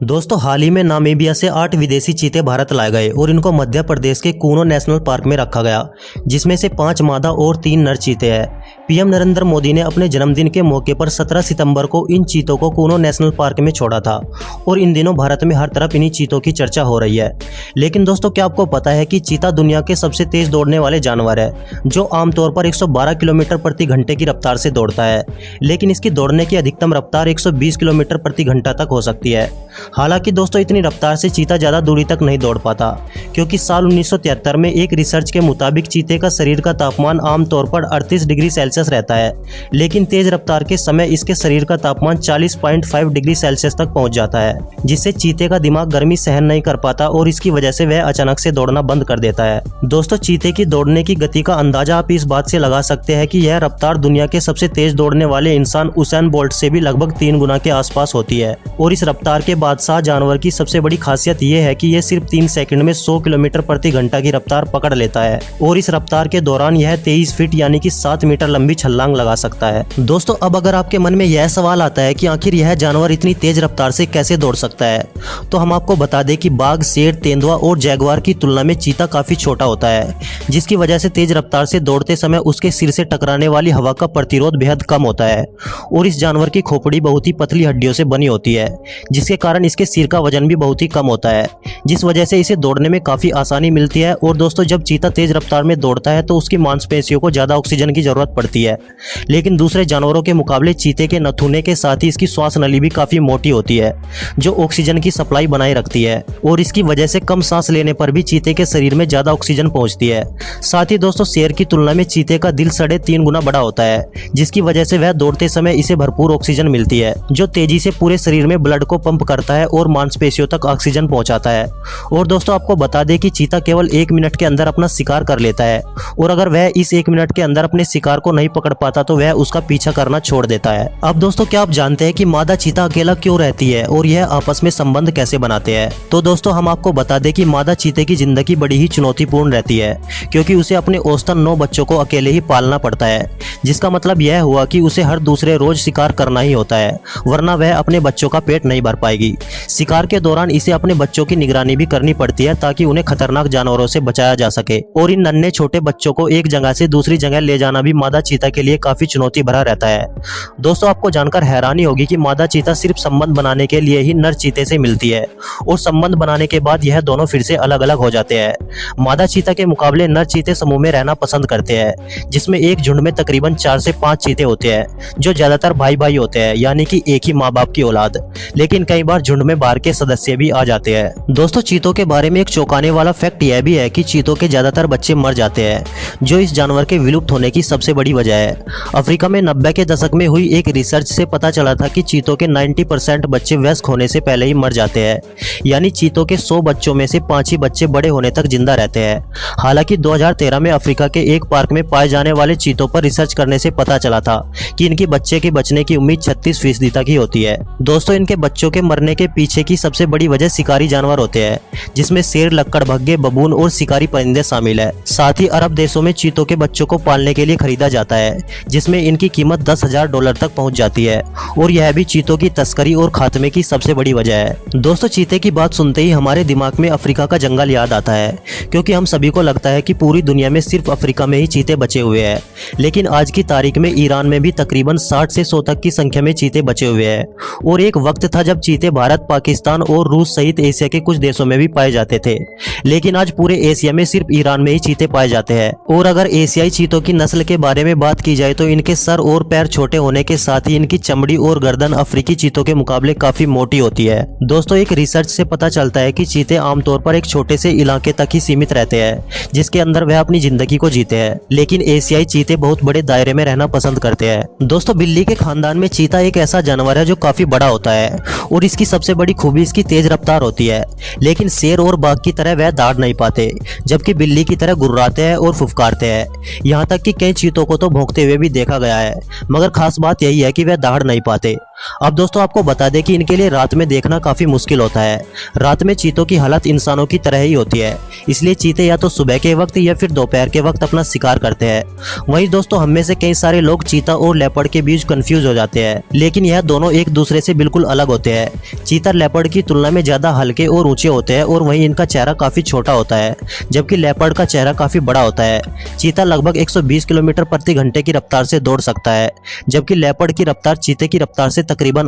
दोस्तों हाल ही में नामीबिया से 8 विदेशी चीते भारत लाए गए और इनको मध्य प्रदेश के कूनो नेशनल पार्क में रखा गया, जिसमें से 5 मादा और 3 नर चीते हैं। पीएम नरेंद्र मोदी ने अपने जन्मदिन के मौके पर 17 सितंबर को इन चीतों को कूनो नेशनल पार्क में छोड़ा था और इन दिनों भारत में हर तरफ इन्हीं चीतों की चर्चा हो रही है। लेकिन दोस्तों क्या आपको पता है कि चीता दुनिया के सबसे तेज दौड़ने वाले जानवर है, जो आमतौर पर 112 किलोमीटर प्रति घंटे की रफ्तार से दौड़ता है, लेकिन इसकी दौड़ने की अधिकतम रफ्तार 120 किलोमीटर प्रति घंटा तक हो सकती है। हालांकि दोस्तों इतनी रफ्तार से चीता ज़्यादा दूरी तक नहीं दौड़ पाता, क्योंकि साल 1973 में एक रिसर्च के मुताबिक चीते का शरीर का तापमान आमतौर पर 38 डिग्री सेल्सियस रहता है, लेकिन तेज रफ्तार के समय इसके शरीर का तापमान 40.5 डिग्री सेल्सियस तक पहुंच जाता है, जिससे चीते का दिमाग गर्मी सहन नहीं कर पाता और इसकी वजह से वह अचानक से दौड़ना बंद कर देता है। दोस्तों चीते की दौड़ने की गति का अंदाजा आप इस बात से लगा सकते हैं कि यह रफ्तार दुनिया के सबसे तेज दौड़ने वाले इंसान उसेन बोल्ट से भी लगभग 3 गुना के आसपास होती है। और इस रफ्तार के बादशाह जानवर की सबसे बड़ी खासियत यह है कि यह सिर्फ 3 सेकंड में 100 किलोमीटर प्रति घंटा की रफ्तार पकड़ लेता है और इस रफ्तार के दौरान यह 23 फीट यानी कि 7 मीटर लंबी छलांग लगा सकता है। दोस्तों अब अगर आपके मन में यह सवाल आता है कि आखिर यह जानवर इतनी तेज रफ्तार से कैसे दौड़ सकता है, तो हम आपको बता दें कि बाघ, शेर, तेंदुआ और जैगुआर की तुलना में चीता काफी छोटा होता है, जिसकी वजह से तेज रफ्तार से दौड़ते समय उसके सिर से टकराने वाली हवा का प्रतिरोध बेहद कम होता है और इस जानवर की खोपड़ी बहुत ही पतली हड्डियों से बनी होती है, जिसके कारण इसके सिर का वजन भी बहुत ही कम होता है, जिस वजह से इसे दौड़ने में काफी आसानी मिलती है। और दोस्तों जब चीता तेज रफ्तार में दौड़ता है तो उसकी मांसपेशियों को ज्यादा ऑक्सीजन की जरूरत पड़ती है, लेकिन दूसरे जानवरों के मुकाबले चीते के नथुने के साथ ही इसकी श्वास नली भी काफी मोटी होती है, जो ऑक्सीजन की सप्लाई बनाए रखती है और इसकी वजह से कम सांस लेने पर भी चीते के शरीर में ज्यादा ऑक्सीजन पहुंचती है। साथ ही दोस्तों शेर की तुलना में चीते का दिल 3.5 गुना बड़ा होता है, जिसकी वजह से वह दौड़ते समय इसे भरपूर ऑक्सीजन मिलती है, जो तेजी से पूरे शरीर में ब्लड को पंप करता है और मांसपेशियों तक ऑक्सीजन पहुंचाता है। और दोस्तों आपको बता दें कि चीता केवल 1 मिनट के अंदर अपना शिकार कर लेता है और अगर वह इस 1 मिनट के अंदर अपने शिकार को नहीं पकड़ पाता तो वह उसका पीछा करना छोड़ देता है। अब दोस्तों क्या आप जानते हैं कि मादा चीता अकेला क्यों रहती है और यह आपस में संबंध कैसे बनाते हैं? तो दोस्तों हम आपको बता दें कि मादा चीते की जिंदगी बड़ी ही चुनौतीपूर्ण रहती है, क्योंकि उसे अपने औसतन 9 बच्चों को अकेले ही पालना पड़ता है, जिसका मतलब यह हुआ कि उसे हर दूसरे रोज शिकार करना ही होता है, वरना वह अपने बच्चों का पेट नहीं भर पाएगी। शिकार के दौरान इसे अपने बच्चों की निगरानी भी करनी पड़ती है ताकि उन्हें खतरनाक जानवरों से बचाया जा सके। और इन नन्हे छोटे बच्चों को एक जगह से दूसरी जगह ले जाना भी मादा चीता के लिए काफी चुनौती भरा रहता है। दोस्तों आपको जानकर हैरानी होगी कि मादा चीता सिर्फ संबंध बनाने के लिए ही नर चीते से मिलती है और संबंध बनाने के बाद यह दोनों फिर से अलग अलग हो जाते हैं। मादा चीता के मुकाबले नर चीते समूह में रहना पसंद करते हैं, जिसमें एक झुंड में तकरीबन 4 से 5 चीते होते हैं, जो ज्यादातर भाई भाई होते हैं, यानी कि एक ही माँ बाप की औलाद, लेकिन कई बार झुंड में बाहर के सदस्य भी आ जाते हैं। दोस्तों चीतों के बारे में एक चौंकाने वाला फैक्ट यह भी है कि चीतों के ज्यादातर बच्चे मर जाते हैं, जो इस जानवर के विलुप्त होने की सबसे बड़ी वजह है। अफ्रीका में 90 के दशक में हुई एक रिसर्च से पता चला था कि चीतों के 90% बच्चे वयस्क होने से पहले ही मर जाते हैं, यानी चीतों के 100 बच्चों में से 5 ही बच्चे बड़े होने तक जिंदा रहते हैं। हालांकि 2013 में अफ्रीका के एक पार्क में पाए जाने वाले चीतों पर रिसर्च करने से पता चला था कि इनके बच्चे के बचने की उम्मीद 36% तक ही होती है। दोस्तों इनके बच्चों के मरने के पीछे की सबसे बड़ी वजह शिकारी जानवर होते हैं, जिसमें शेर, लक्कड़भग्गे, बबून और शिकारी परिंदे शामिल है। साथ ही अरब देशों में चीतों के बच्चों को पालने के लिए खरीदा जाता है, जिसमें इनकी कीमत $10,000 तक पहुंच जाती है और यह भी चीतों की तस्करी और खात्मे की सबसे बड़ी वजह है। दोस्तों चीते की बात सुनते ही हमारे दिमाग में अफ्रीका का जंगल याद आता है, क्योंकि हम सभी को लगता है कि पूरी दुनिया में सिर्फ अफ्रीका में ही चीते बचे हुए हैं, लेकिन आज की तारीख में ईरान में भी तकरीबन 60 से 100 तक की संख्या में चीते बचे हुए हैं। और एक वक्त था जब चीते भारत, पाकिस्तान और रूस सहित एशिया के कुछ देशों में भी पाए जाते थे, लेकिन आज पूरे एशिया में सिर्फ ईरान में ही चीते पाए जाते हैं। और अगर एशियाई चीतों की नस्ल के बारे में बात की जाए तो इनके सर और पैर छोटे होने के साथ ही इनकी चमड़ी और गर्दन अफ्रीकी चीतों के मुकाबले काफी मोटी होती है। दोस्तों एक रिसर्च से पता चलता है कि चीते आमतौर पर एक छोटे से इलाके तक ही सीमित रहते हैं, जिसके अंदर वह अपनी जिंदगी को जीते हैं, लेकिन एशियाई चीते बहुत बड़े दायरे में रहना पसंद करते हैं। दोस्तों बिल्ली के खानदान में चीता एक ऐसा जानवर है जो काफी बड़ा होता है और इसकी सबसे बड़ी खूबी इसकी तेज रफ्तार होती है, लेकिन शेर और बाघ की तरह वह दौड़ नहीं पाते, जबकि बिल्ली की तरह गुर्राते हैं और फुफकारते हैं। यहाँ तक कि कई चीतों को तो भौंकते हुए भी देखा गया है, मगर खास बात यही है कि वह दौड़ नहीं पाते। अब दोस्तों आपको बता दें कि इनके लिए रात में देखना काफ़ी मुश्किल होता है। रात में चीतों की हालत इंसानों की तरह ही होती है, इसलिए चीते या तो सुबह के वक्त या फिर दोपहर के वक्त अपना शिकार करते हैं। वहीं दोस्तों हम में से कई सारे लोग चीता और लेपर्ड के बीच कंफ्यूज हो जाते हैं, लेकिन यह दोनों एक दूसरे से बिल्कुल अलग होते हैं। चीता लेपर्ड की तुलना में ज़्यादा हल्के और ऊंचे होते हैं और वहीं इनका चेहरा काफ़ी छोटा होता है, जबकि लेपर्ड का चेहरा काफ़ी बड़ा होता है। चीता लगभग 120 किलोमीटर प्रति घंटे की रफ्तार से दौड़ सकता है, जबकि लेपर्ड की रफ्तार चीते की रफ्तार से तकरीबन